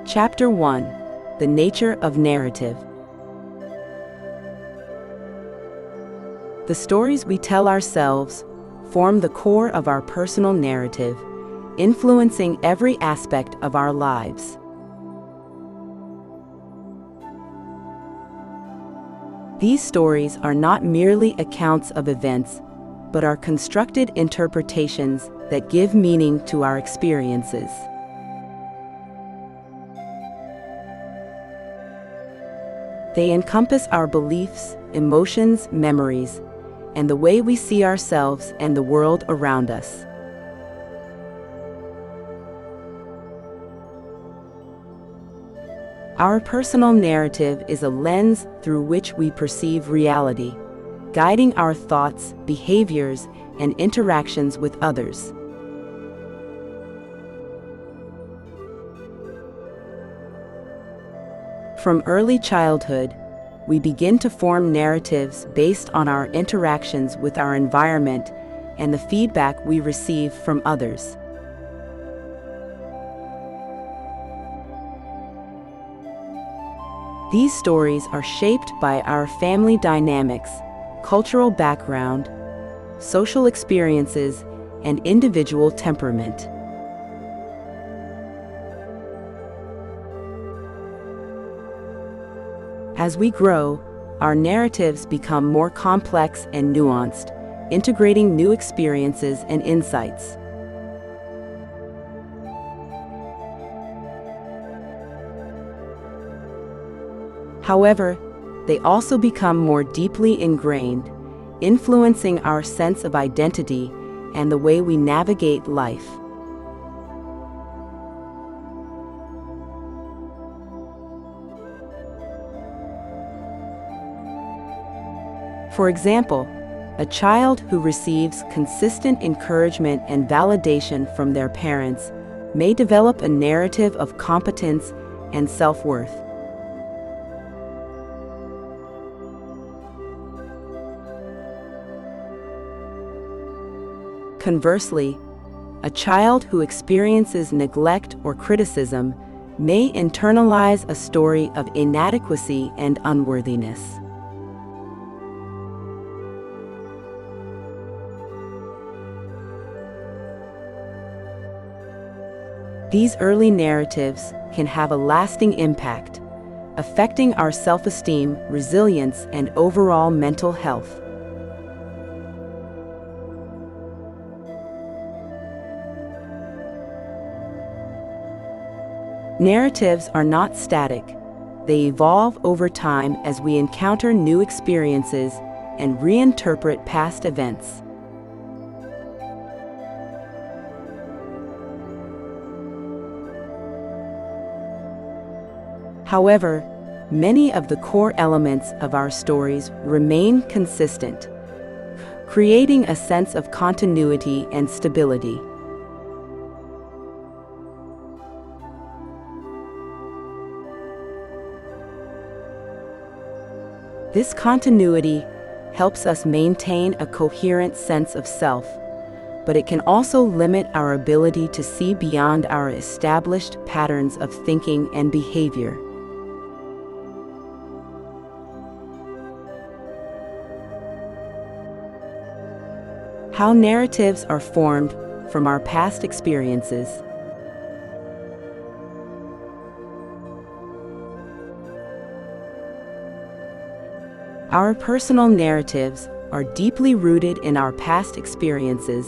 Chapter 1: The Nature of Narrative. The stories we tell ourselves form the core of our personal narrative, influencing every aspect of our lives. These stories are not merely accounts of events, but are constructed interpretations that give meaning to our experiences. They encompass our beliefs, emotions, memories, and the way we see ourselves and the world around us. Our personal narrative is a lens through which we perceive reality, guiding our thoughts, behaviors, and interactions with others. From early childhood, we begin to form narratives based on our interactions with our environment and the feedback we receive from others. These stories are shaped by our family dynamics, cultural background, social experiences, and individual temperament. As we grow, our narratives become more complex and nuanced, integrating new experiences and insights. However, they also become more deeply ingrained, influencing our sense of identity and the way we navigate life. For example, a child who receives consistent encouragement and validation from their parents may develop a narrative of competence and self-worth. Conversely, a child who experiences neglect or criticism may internalize a story of inadequacy and unworthiness. These early narratives can have a lasting impact, affecting our self-esteem, resilience, and overall mental health. Narratives are not static. They evolve over time as we encounter new experiences and reinterpret past events. However, many of the core elements of our stories remain consistent, creating a sense of continuity and stability. This continuity helps us maintain a coherent sense of self, but it can also limit our ability to see beyond our established patterns of thinking and behavior. How narratives are formed from our past experiences. Our personal narratives are deeply rooted in our past experiences,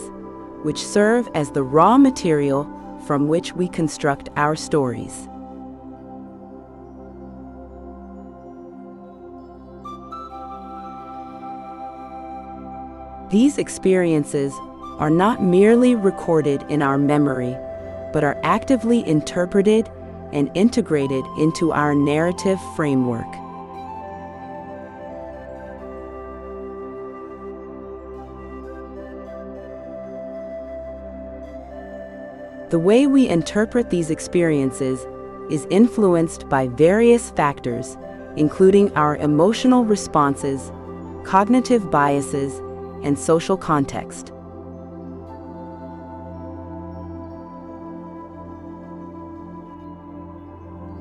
which serve as the raw material from which we construct our stories. These experiences are not merely recorded in our memory, but are actively interpreted and integrated into our narrative framework. The way we interpret these experiences is influenced by various factors, including our emotional responses, cognitive biases, and social context.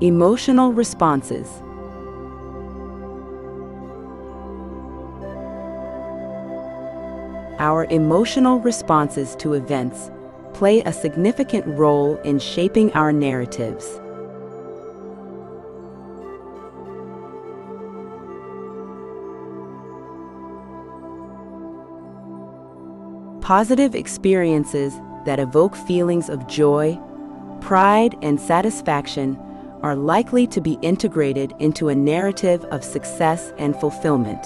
Emotional responses. Our emotional responses to events play a significant role in shaping our narratives. Positive experiences that evoke feelings of joy, pride, and satisfaction are likely to be integrated into a narrative of success and fulfillment.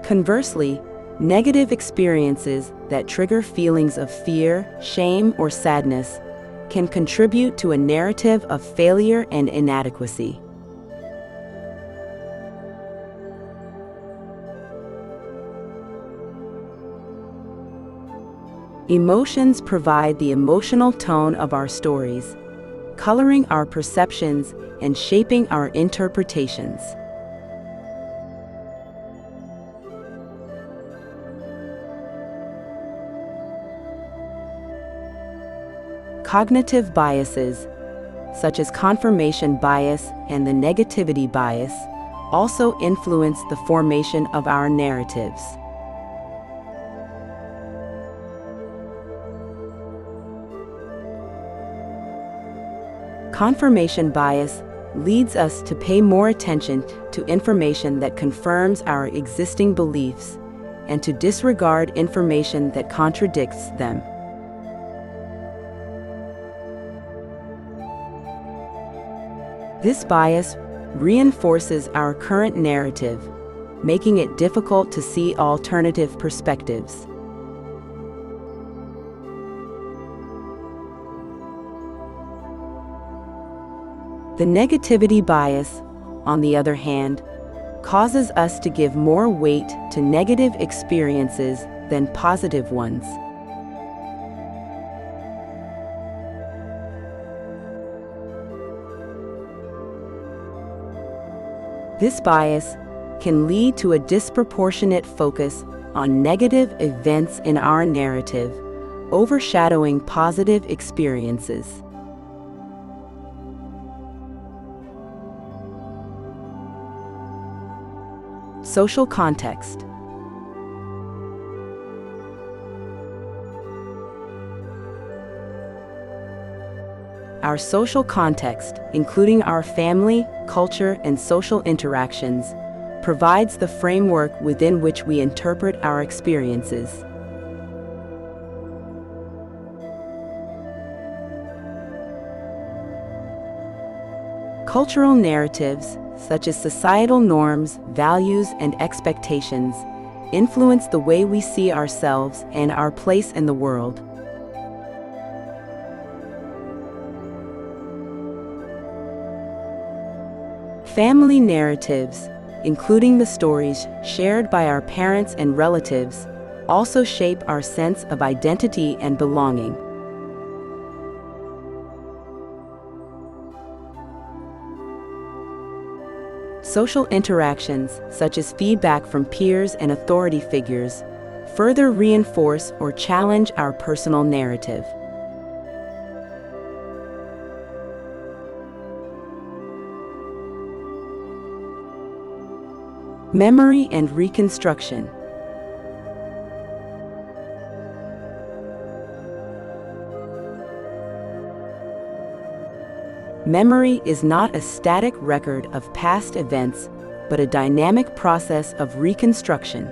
Conversely, negative experiences that trigger feelings of fear, shame, or sadness can contribute to a narrative of failure and inadequacy. Emotions provide the emotional tone of our stories, coloring our perceptions and shaping our interpretations. Cognitive biases, such as confirmation bias and the negativity bias, also influence the formation of our narratives. Confirmation bias leads us to pay more attention to information that confirms our existing beliefs and to disregard information that contradicts them. This bias reinforces our current narrative, making it difficult to see alternative perspectives. The negativity bias, on the other hand, causes us to give more weight to negative experiences than positive ones. This bias can lead to a disproportionate focus on negative events in our narrative, overshadowing positive experiences. Social context. Our social context, including our family, culture, and social interactions, provides the framework within which we interpret our experiences. Cultural narratives, such as societal norms, values, and expectations, influence the way we see ourselves and our place in the world. Family narratives, including the stories shared by our parents and relatives, also shape our sense of identity and belonging. Social interactions, such as feedback from peers and authority figures, further reinforce or challenge our personal narrative. Memory and reconstruction. Memory is not a static record of past events, but a dynamic process of reconstruction.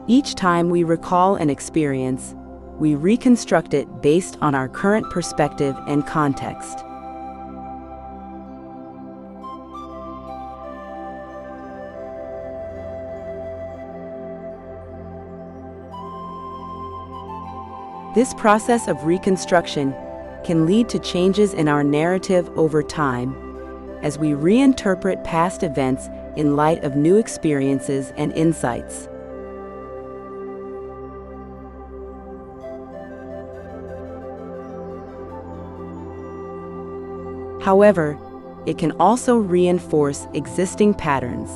Each time we recall an experience, we reconstruct it based on our current perspective and context. This process of reconstruction can lead to changes in our narrative over time as we reinterpret past events in light of new experiences and insights. However, it can also reinforce existing patterns,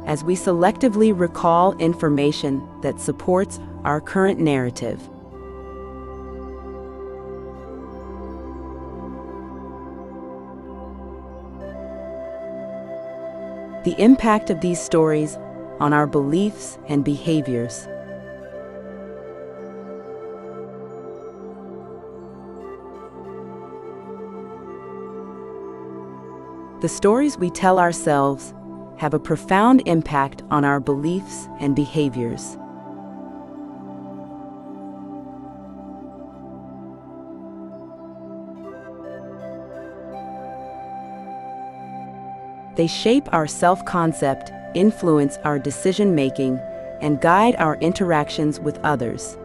as we selectively recall information that supports our current narrative. The impact of these stories on our beliefs and behaviors. The stories we tell ourselves have a profound impact on our beliefs and behaviors. They shape our self-concept, influence our decision-making, and guide our interactions with others.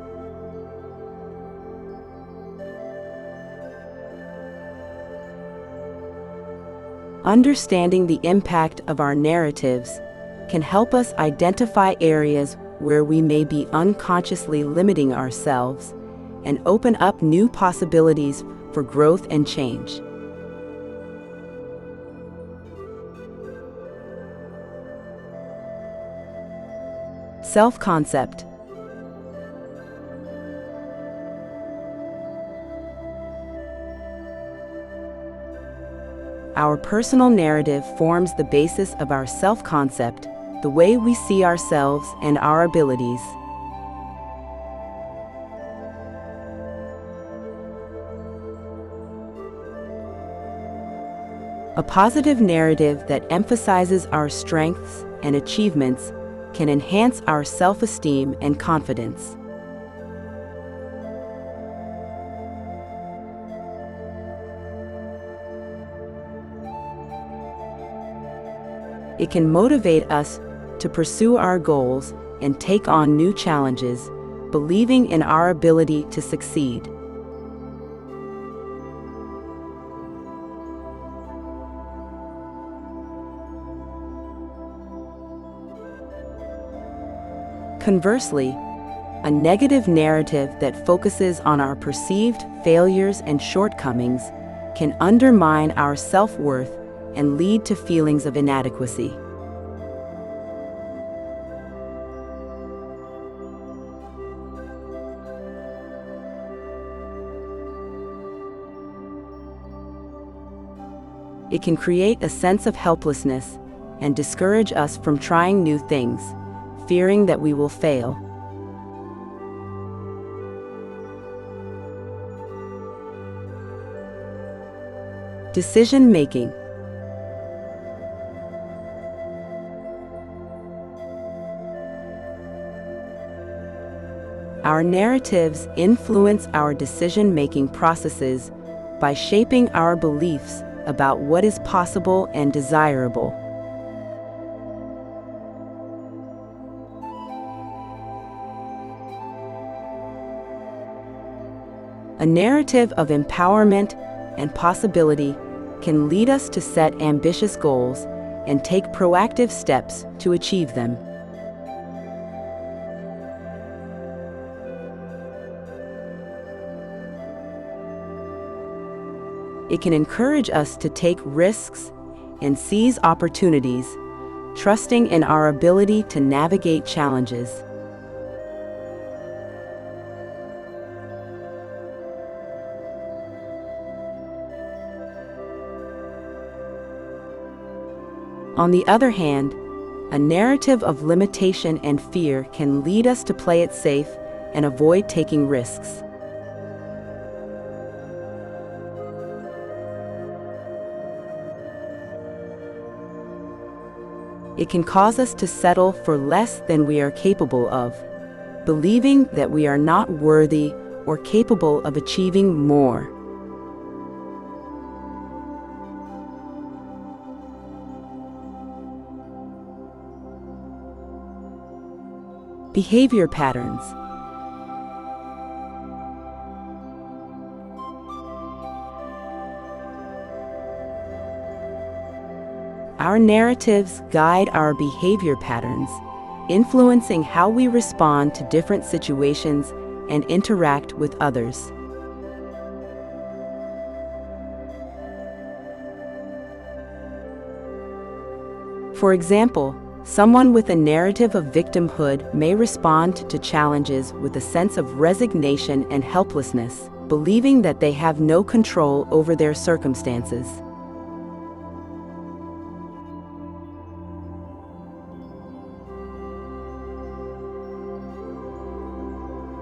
Understanding the impact of our narratives can help us identify areas where we may be unconsciously limiting ourselves and open up new possibilities for growth and change. Self-concept. Our personal narrative forms the basis of our self-concept, the way we see ourselves and our abilities. A positive narrative that emphasizes our strengths and achievements can enhance our self-esteem and confidence. It can motivate us to pursue our goals and take on new challenges, believing in our ability to succeed. Conversely, a negative narrative that focuses on our perceived failures and shortcomings can undermine our self-worth and lead to feelings of inadequacy. It can create a sense of helplessness and discourage us from trying new things, fearing that we will fail. Decision-making. Our narratives influence our decision-making processes by shaping our beliefs about what is possible and desirable. A narrative of empowerment and possibility can lead us to set ambitious goals and take proactive steps to achieve them. It can encourage us to take risks and seize opportunities, trusting in our ability to navigate challenges. On the other hand, a narrative of limitation and fear can lead us to play it safe and avoid taking risks. It can cause us to settle for less than we are capable of, believing that we are not worthy or capable of achieving more. Behavior patterns. Our narratives guide our behavior patterns, influencing how we respond to different situations and interact with others. For example, someone with a narrative of victimhood may respond to challenges with a sense of resignation and helplessness, believing that they have no control over their circumstances.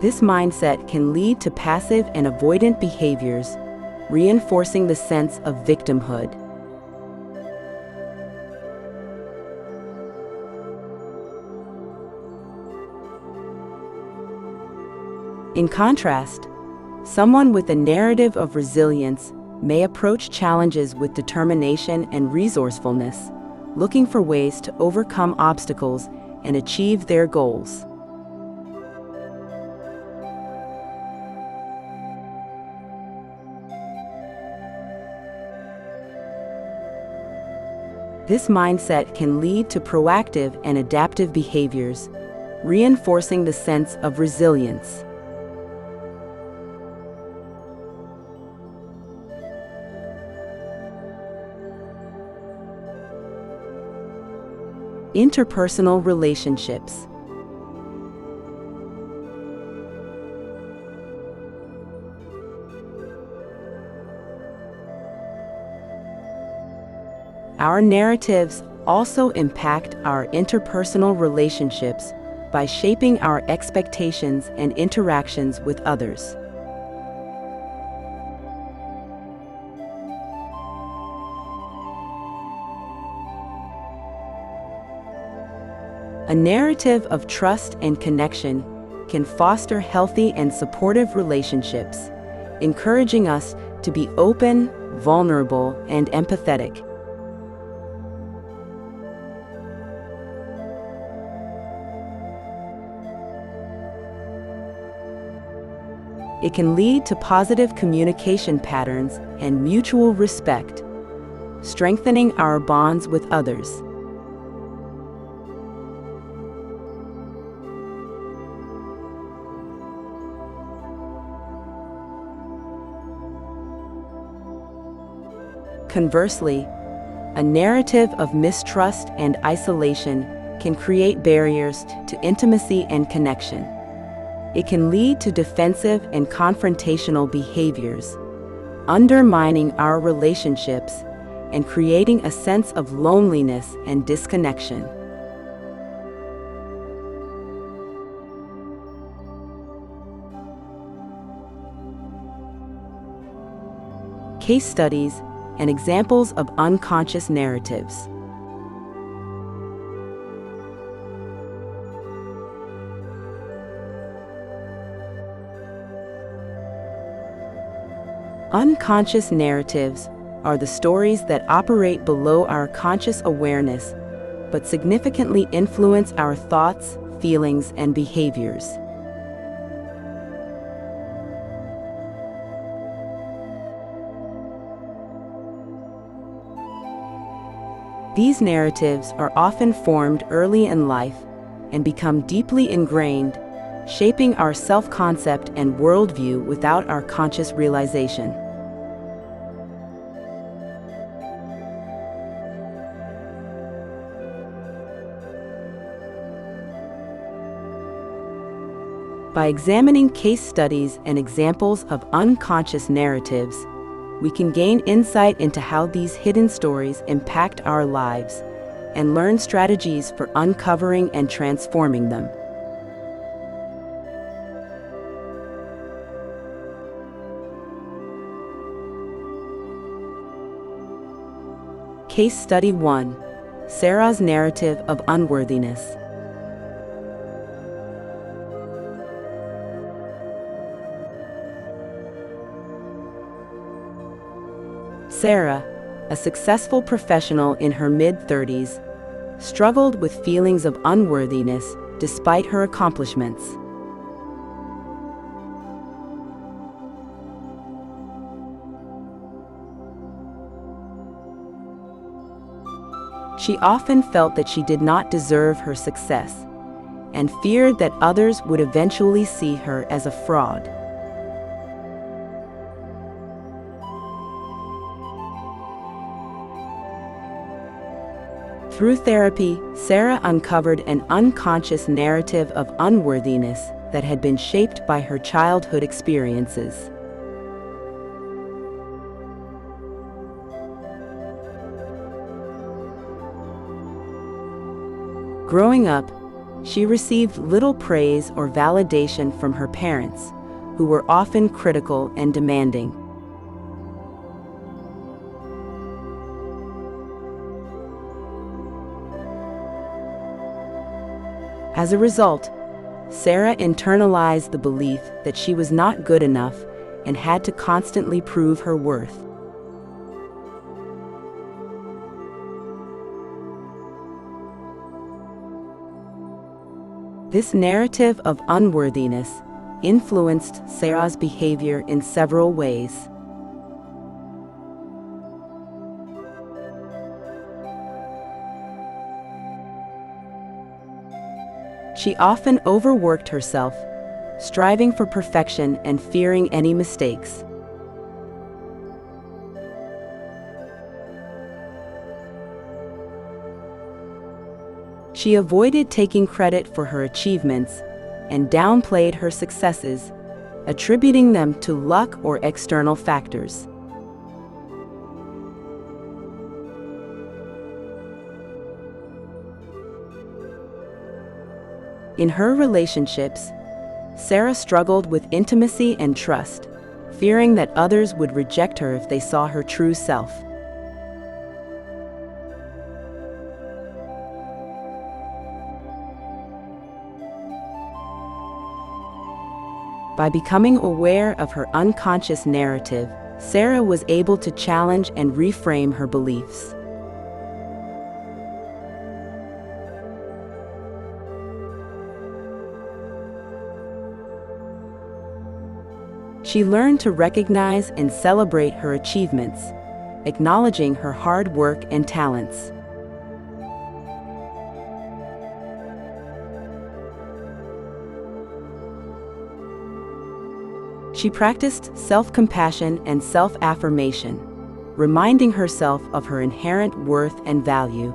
This mindset can lead to passive and avoidant behaviors, reinforcing the sense of victimhood. In contrast, someone with a narrative of resilience may approach challenges with determination and resourcefulness, looking for ways to overcome obstacles and achieve their goals. This mindset can lead to proactive and adaptive behaviors, reinforcing the sense of resilience. Interpersonal relationships. Our narratives also impact our interpersonal relationships by shaping our expectations and interactions with others. A narrative of trust and connection can foster healthy and supportive relationships, encouraging us to be open, vulnerable, and empathetic. It can lead to positive communication patterns and mutual respect, strengthening our bonds with others. Conversely, a narrative of mistrust and isolation can create barriers to intimacy and connection. It can lead to defensive and confrontational behaviors, undermining our relationships and creating a sense of loneliness and disconnection. Case studies and examples of unconscious narratives. Unconscious narratives are the stories that operate below our conscious awareness, but significantly influence our thoughts, feelings, and behaviors. These narratives are often formed early in life and become deeply ingrained, shaping our self-concept and worldview without our conscious realization. By examining case studies and examples of unconscious narratives, we can gain insight into how these hidden stories impact our lives and learn strategies for uncovering and transforming them. Case Study 1: Sarah's Narrative of Unworthiness. Sarah, a successful professional in her mid-30s, struggled with feelings of unworthiness despite her accomplishments. She often felt that she did not deserve her success and feared that others would eventually see her as a fraud. Through therapy, Sarah uncovered an unconscious narrative of unworthiness that had been shaped by her childhood experiences. Growing up, she received little praise or validation from her parents, who were often critical and demanding. As a result, Sarah internalized the belief that she was not good enough and had to constantly prove her worth. This narrative of unworthiness influenced Sarah's behavior in several ways. She often overworked herself, striving for perfection and fearing any mistakes. She avoided taking credit for her achievements and downplayed her successes, attributing them to luck or external factors. In her relationships, Sarah struggled with intimacy and trust, fearing that others would reject her if they saw her true self. By becoming aware of her unconscious narrative, Sarah was able to challenge and reframe her beliefs. She learned to recognize and celebrate her achievements, acknowledging her hard work and talents. She practiced self-compassion and self-affirmation, reminding herself of her inherent worth and value.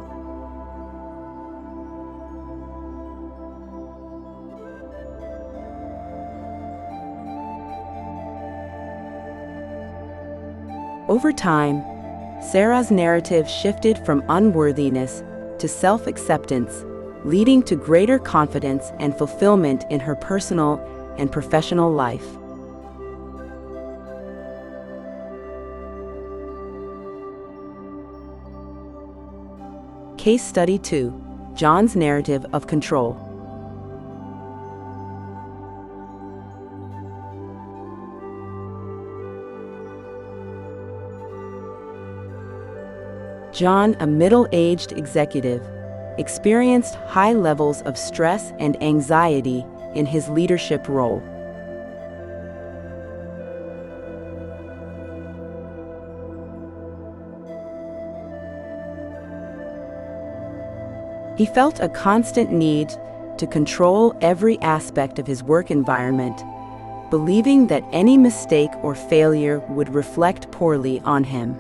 Over time, Sarah's narrative shifted from unworthiness to self-acceptance, leading to greater confidence and fulfillment in her personal and professional life. Case Study 2: John's Narrative of Control. John, a middle-aged executive, experienced high levels of stress and anxiety in his leadership role. He felt a constant need to control every aspect of his work environment, believing that any mistake or failure would reflect poorly on him.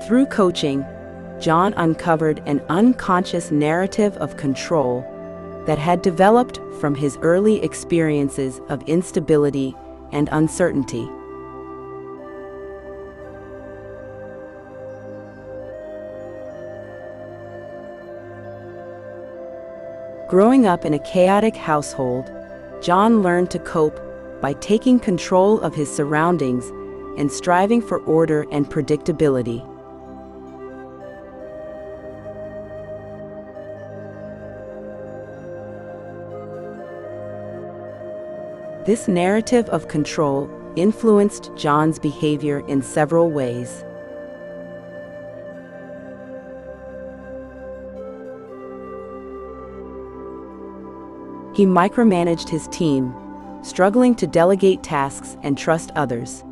Through coaching, John uncovered an unconscious narrative of control that had developed from his early experiences of instability and uncertainty. Growing up in a chaotic household, John learned to cope by taking control of his surroundings and striving for order and predictability. This narrative of control influenced John's behavior in several ways. He micromanaged his team, struggling to delegate tasks and trust others.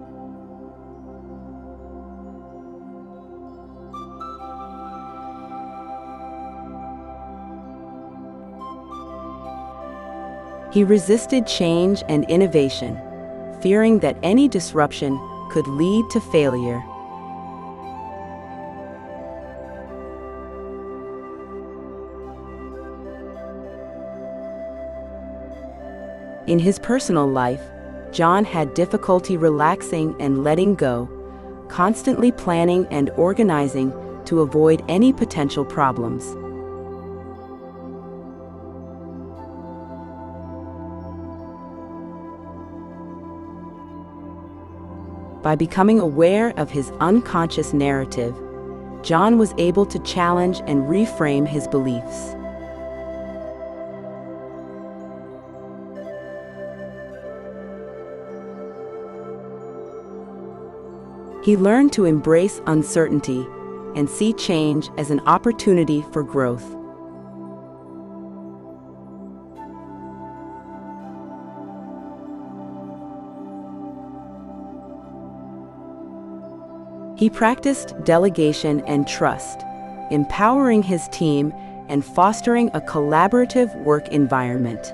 He resisted change and innovation, fearing that any disruption could lead to failure. In his personal life, John had difficulty relaxing and letting go, constantly planning and organizing to avoid any potential problems. By becoming aware of his unconscious narrative, John was able to challenge and reframe his beliefs. He learned to embrace uncertainty and see change as an opportunity for growth. He practiced delegation and trust, empowering his team and fostering a collaborative work environment.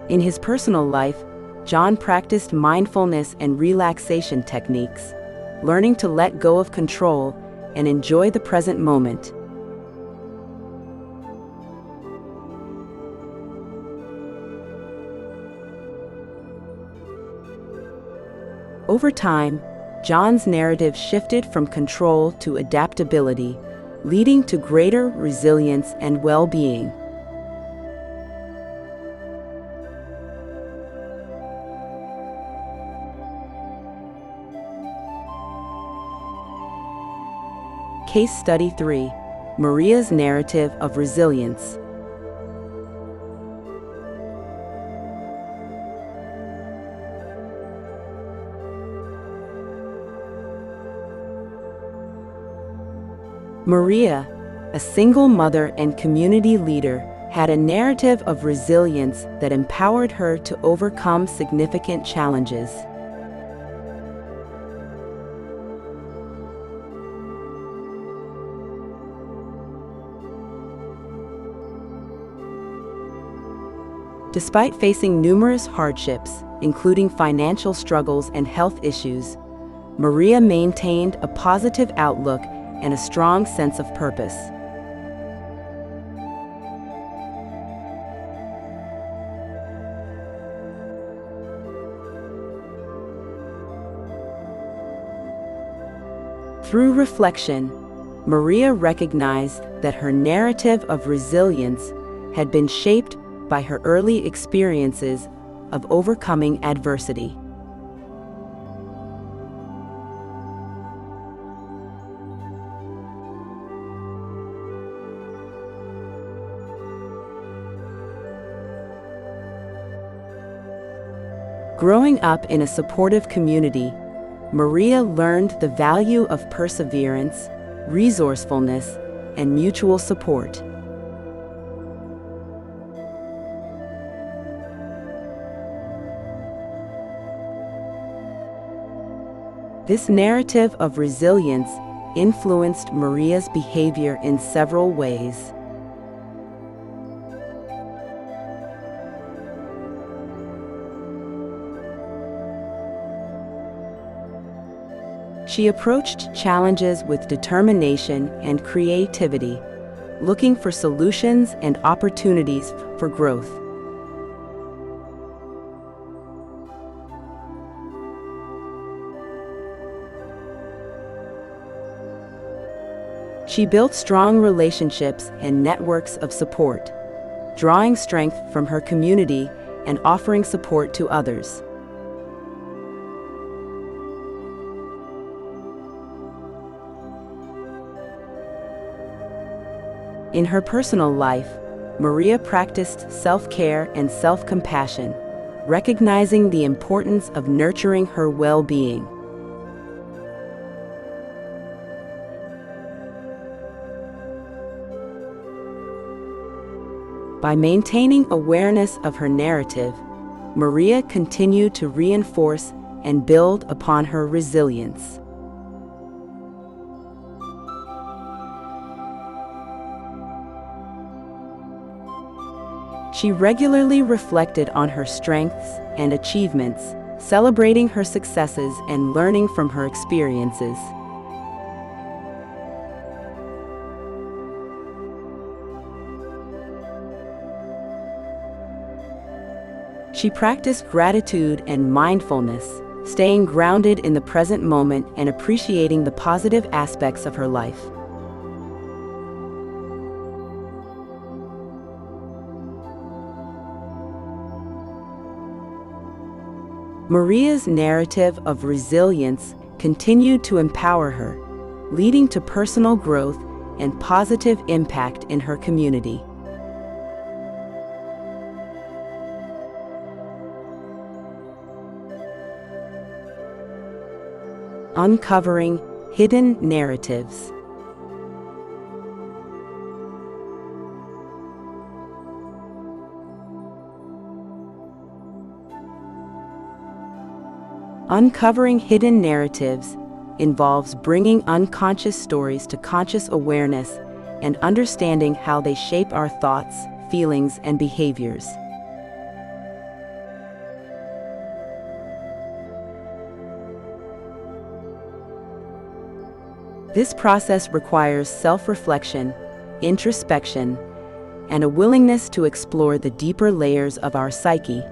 In his personal life, John practiced mindfulness and relaxation techniques, learning to let go of control and enjoy the present moment. Over time, John's narrative shifted from control to adaptability, leading to greater resilience and well-being. Case Study 3: Maria's Narrative of Resilience. Maria, a single mother and community leader, had a narrative of resilience that empowered her to overcome significant challenges. Despite facing numerous hardships, including financial struggles and health issues, Maria maintained a positive outlook and a strong sense of purpose. Through reflection, Maria recognized that her narrative of resilience had been shaped by her early experiences of overcoming adversity. Growing up in a supportive community, Maria learned the value of perseverance, resourcefulness, and mutual support. This narrative of resilience influenced Maria's behavior in several ways. She approached challenges with determination and creativity, looking for solutions and opportunities for growth. She built strong relationships and networks of support, drawing strength from her community and offering support to others. In her personal life, Maria practiced self-care and self-compassion, recognizing the importance of nurturing her well-being. By maintaining awareness of her narrative, Maria continued to reinforce and build upon her resilience. She regularly reflected on her strengths and achievements, celebrating her successes and learning from her experiences. She practiced gratitude and mindfulness, staying grounded in the present moment and appreciating the positive aspects of her life. Maria's narrative of resilience continued to empower her, leading to personal growth and positive impact in her community. Uncovering hidden narratives. Uncovering hidden narratives involves bringing unconscious stories to conscious awareness and understanding how they shape our thoughts, feelings, and behaviors. This process requires self-reflection, introspection, and a willingness to explore the deeper layers of our psyche.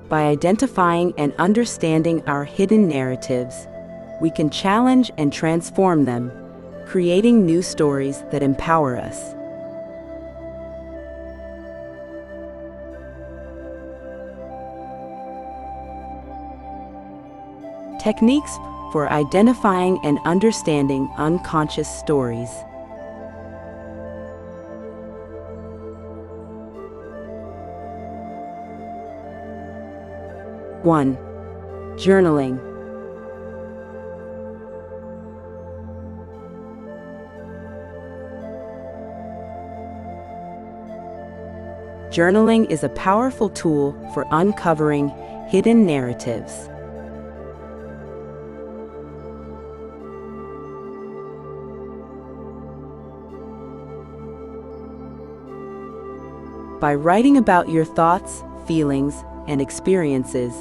By identifying and understanding our hidden narratives, we can challenge and transform them, creating new stories that empower us. Techniques for identifying and understanding unconscious stories. One, journaling. Journaling is a powerful tool for uncovering hidden narratives. By writing about your thoughts, feelings, and experiences,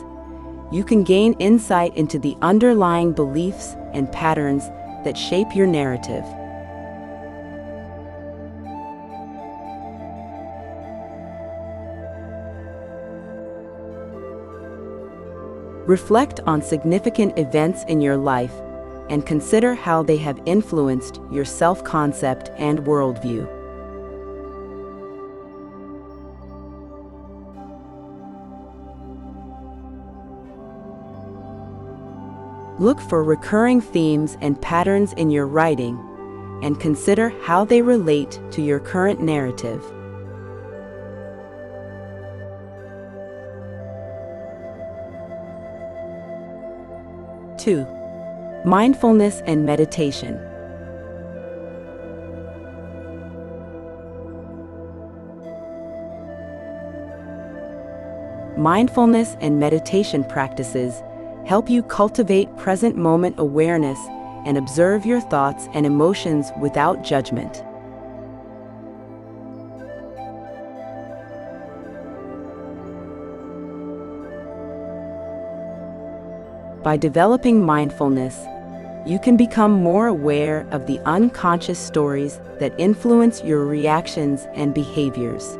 you can gain insight into the underlying beliefs and patterns that shape your narrative. Reflect on significant events in your life and consider how they have influenced your self-concept and worldview. Look for recurring themes and patterns in your writing, and consider how they relate to your current narrative. Two, mindfulness and meditation. Mindfulness and meditation practices help you cultivate present moment awareness and observe your thoughts and emotions without judgment. By developing mindfulness, you can become more aware of the unconscious stories that influence your reactions and behaviors.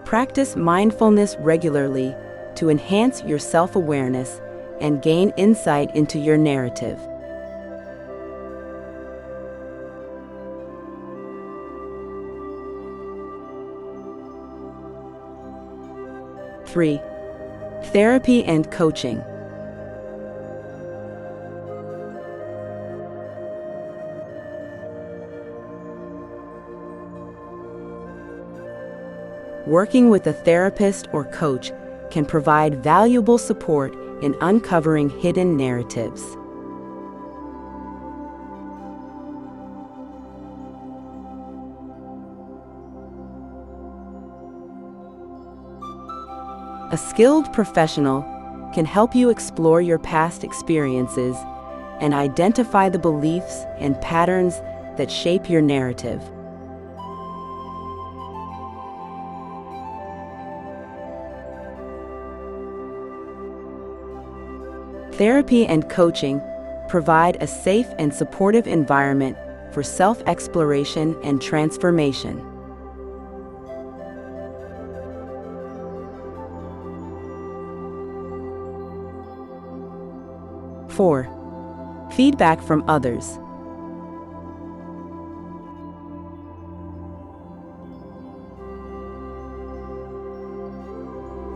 Practice mindfulness regularly to enhance your self-awareness and gain insight into your narrative. Three, therapy and coaching. Working with a therapist or coach can provide valuable support in uncovering hidden narratives. A skilled professional can help you explore your past experiences and identify the beliefs and patterns that shape your narrative. Therapy and coaching provide a safe and supportive environment for self-exploration and transformation. Four, feedback from others.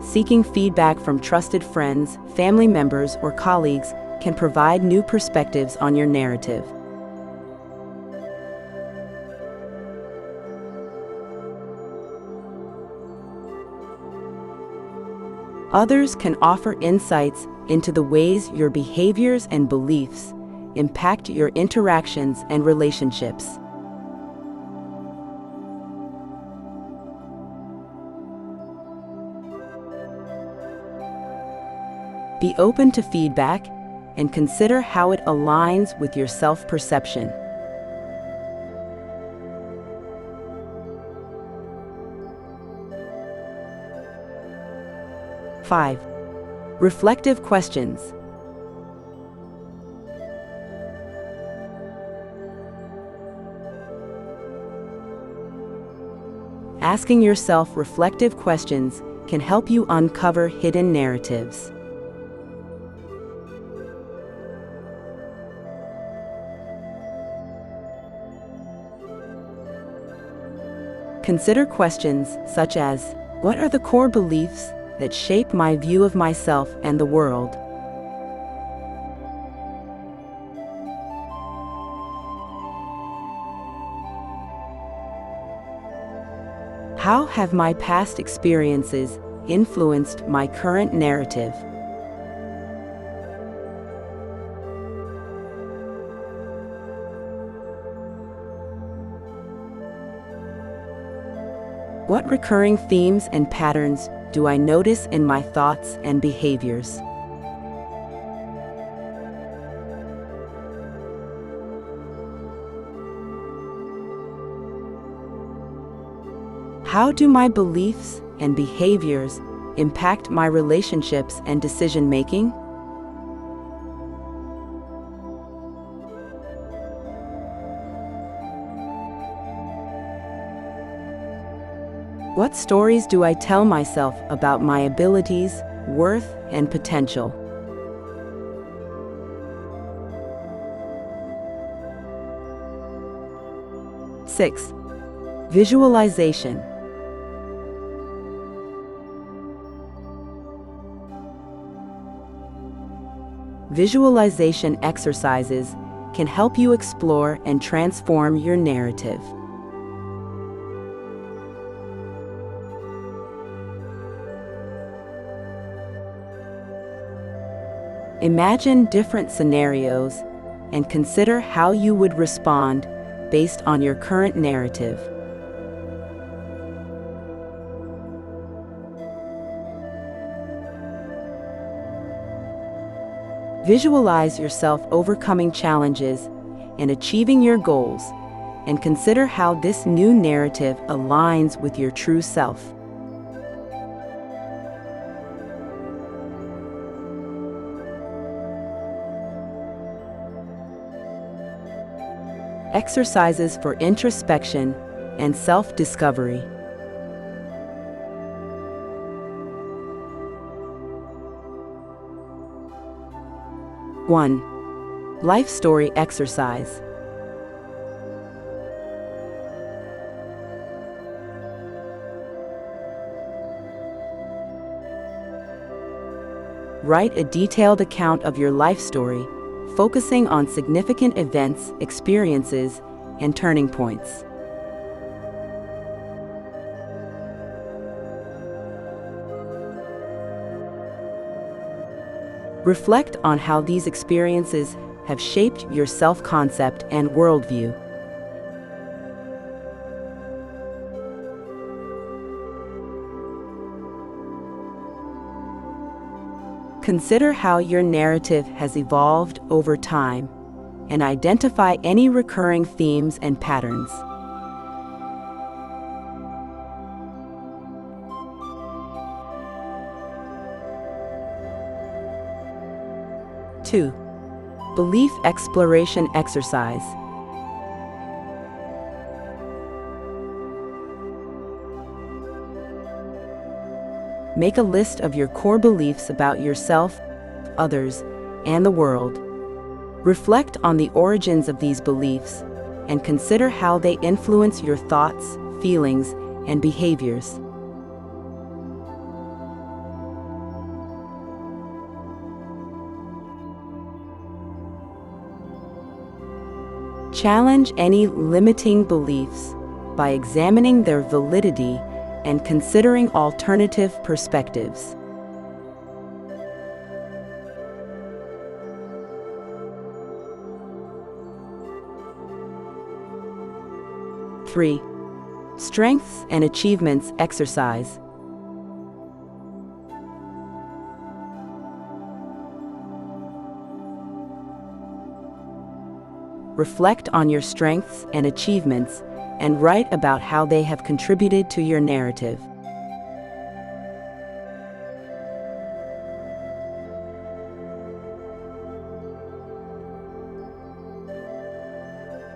Seeking feedback from trusted friends, family members, or colleagues can provide new perspectives on your narrative. Others can offer insights into the ways your behaviors and beliefs impact your interactions and relationships. Be open to feedback and consider how it aligns with your self-perception. Five, reflective questions. Asking yourself reflective questions can help you uncover hidden narratives. Consider questions such as, what are the core beliefs that shape my view of myself and the world? How have my past experiences influenced my current narrative? What recurring themes and patterns do I notice in my thoughts and behaviors? How do my beliefs and behaviors impact my relationships and decision-making? What stories do I tell myself about my abilities, worth, and potential? Six, visualization. Visualization exercises can help you explore and transform your narrative. Imagine different scenarios and consider how you would respond based on your current narrative. Visualize yourself overcoming challenges and achieving your goals, and consider how this new narrative aligns with your true self. Exercises for introspection and self-discovery. One, life story exercise. Write a detailed account of your life story, focusing on significant events, experiences, and turning points. Reflect on how these experiences have shaped your self-concept and worldview. Consider how your narrative has evolved over time and identify any recurring themes and patterns. 2. Belief exploration exercise. Make a list of your core beliefs about yourself, others, and the world. Reflect on the origins of these beliefs and consider how they influence your thoughts, feelings, and behaviors. Challenge any limiting beliefs by examining their validity and considering alternative perspectives. 3. Strengths and achievements exercise. Reflect on your strengths and achievements and write about how they have contributed to your narrative.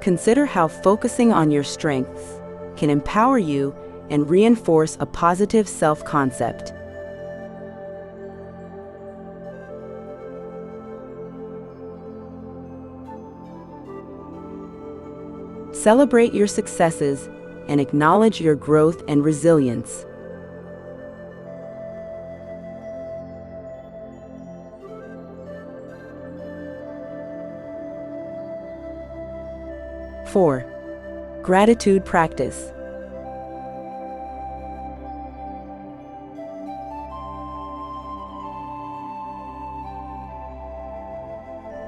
Consider how focusing on your strengths can empower you and reinforce a positive self-concept. Celebrate your successes and acknowledge your growth and resilience. 4. Gratitude practice.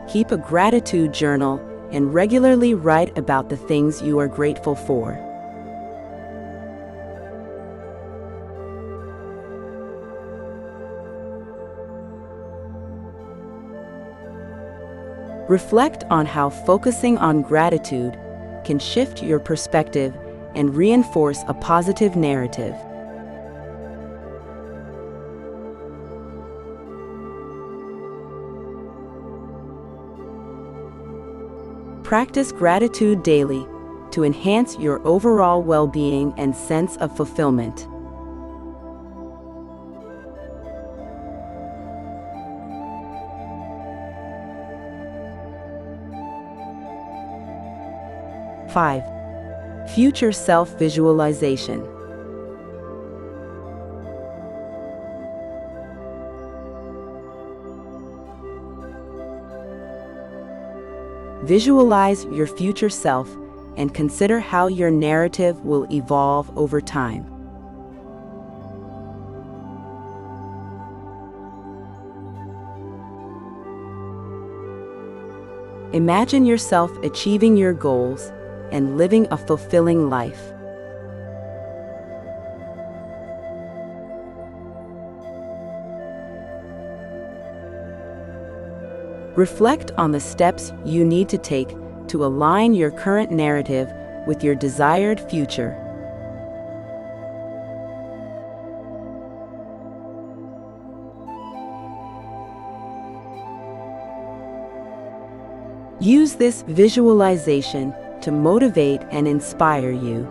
Keep a gratitude journal and regularly write about the things you are grateful for. Reflect on how focusing on gratitude can shift your perspective and reinforce a positive narrative. Practice gratitude daily to enhance your overall well-being and sense of fulfillment. Five. Future self-visualization. Visualize your future self and consider how your narrative will evolve over time. Imagine yourself achieving your goals and living a fulfilling life. Reflect on the steps you need to take to align your current narrative with your desired future. Use this visualization to motivate and inspire you.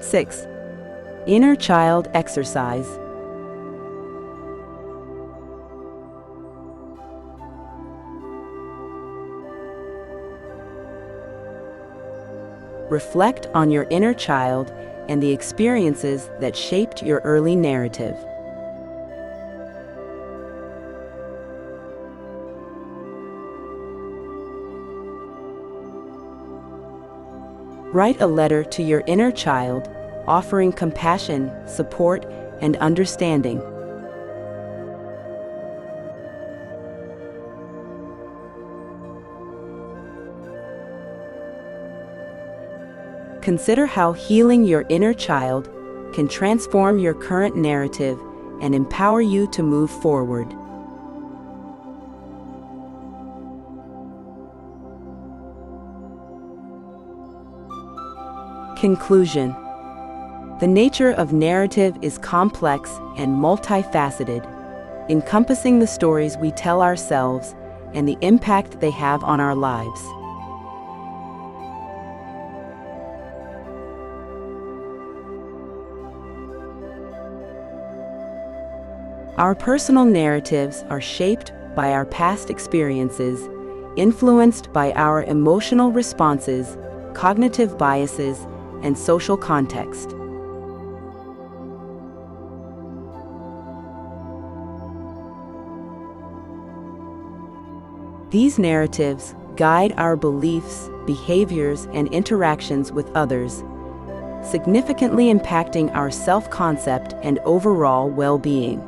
Six. Inner child exercise. Reflect on your inner child and the experiences that shaped your early narrative. Write a letter to your inner child, offering compassion, support, and understanding. Consider how healing your inner child can transform your current narrative and empower you to move forward. Conclusion. The nature of narrative is complex and multifaceted, encompassing the stories we tell ourselves and the impact they have on our lives. Our personal narratives are shaped by our past experiences, influenced by our emotional responses, cognitive biases, and social context. These narratives guide our beliefs, behaviors, and interactions with others, significantly impacting our self-concept and overall well-being.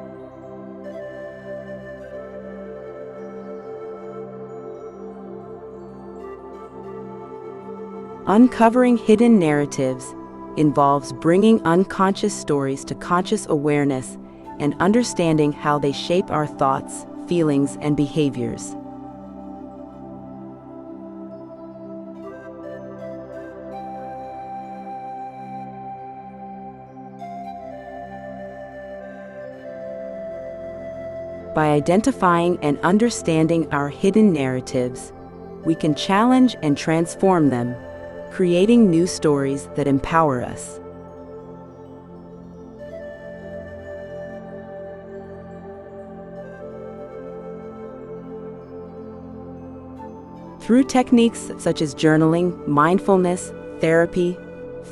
Uncovering hidden narratives involves bringing unconscious stories to conscious awareness and understanding how they shape our thoughts, feelings, and behaviors. By identifying and understanding our hidden narratives, we can challenge and transform them, creating new stories that empower us. Through techniques such as journaling, mindfulness, therapy,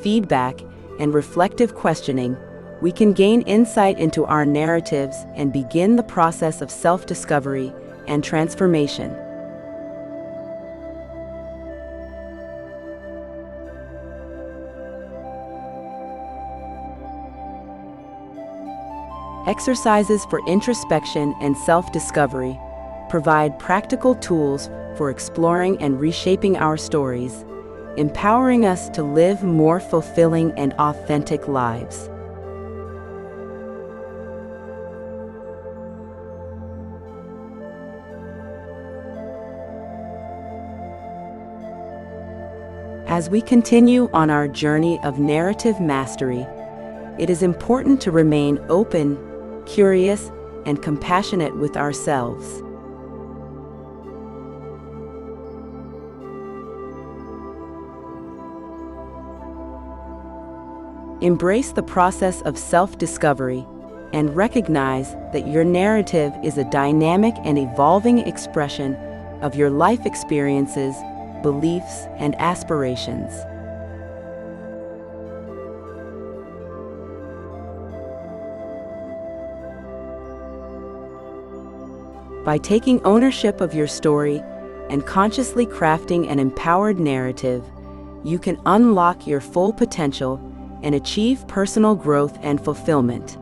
feedback, and reflective questioning, we can gain insight into our narratives and begin the process of self-discovery and transformation. Exercises for introspection and self-discovery provide practical tools for exploring and reshaping our stories, empowering us to live more fulfilling and authentic lives. As we continue on our journey of narrative mastery, it is important to remain open, curious, and compassionate with ourselves. Embrace the process of self-discovery and recognize that your narrative is a dynamic and evolving expression of your life experiences, beliefs, and aspirations. By taking ownership of your story and consciously crafting an empowered narrative, you can unlock your full potential and achieve personal growth and fulfillment.